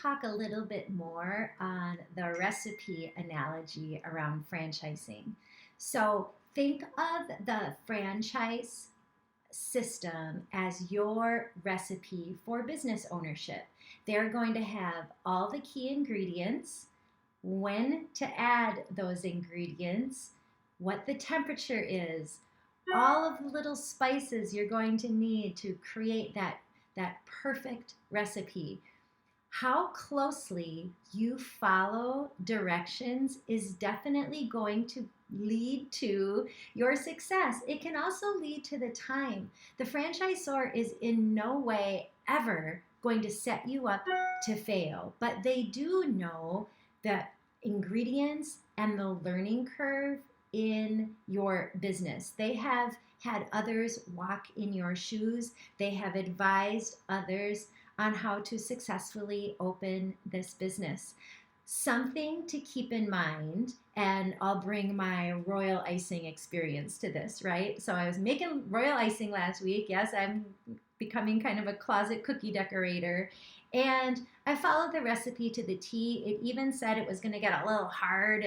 talk a little bit more on the recipe analogy around franchising. So think of the franchise system as your recipe for business ownership. They're going to have all the key ingredients, when to add those ingredients, what the temperature is, all of the little spices you're going to need to create that perfect recipe. How closely you follow directions is definitely going to lead to your success. It can also lead to the time. The franchisor is in no way ever going to set you up to fail, but they do know the ingredients and the learning curve in your business. They have had others walk in your shoes. They have advised others on how to successfully open this business. Something to keep in mind, and I'll bring my royal icing experience to this, right? So I was making royal icing last week. Yes, I'm becoming kind of a closet cookie decorator. And I followed the recipe to the T. It even said it was going to get a little hard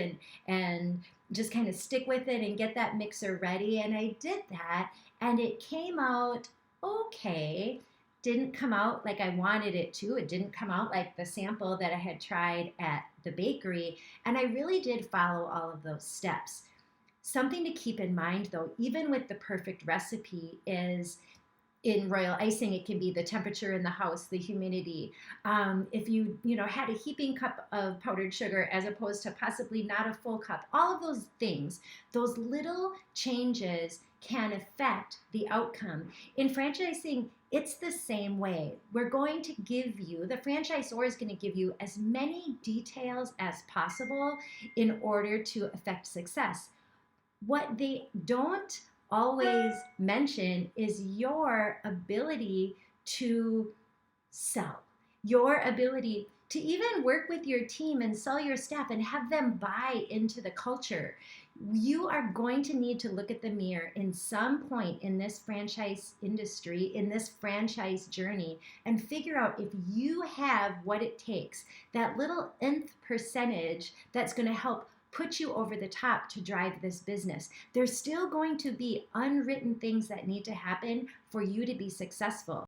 and just kind of stick with it and get that mixer ready. And I did that, and it came out okay. Didn't come out like I wanted it to. It didn't come out like the sample that I had tried at the bakery. And I really did follow all of those steps. Something to keep in mind though, even with the perfect recipe, is in royal icing, it can be the temperature in the house, the humidity. If you had a heaping cup of powdered sugar as opposed to possibly not a full cup, all of those things, those little changes can affect the outcome. In franchising, it's the same way. We're going to give you, the franchisor is going to give you as many details as possible in order to affect success. What they don't always mention is your ability to sell, your ability to even work with your team and sell your staff and have them buy into the culture. You are going to need to look at the mirror in some point in this franchise industry, in this franchise journey, and figure out if you have what it takes, that little nth percentage that's going to help put you over the top to drive this business. There's still going to be unwritten things that need to happen for you to be successful.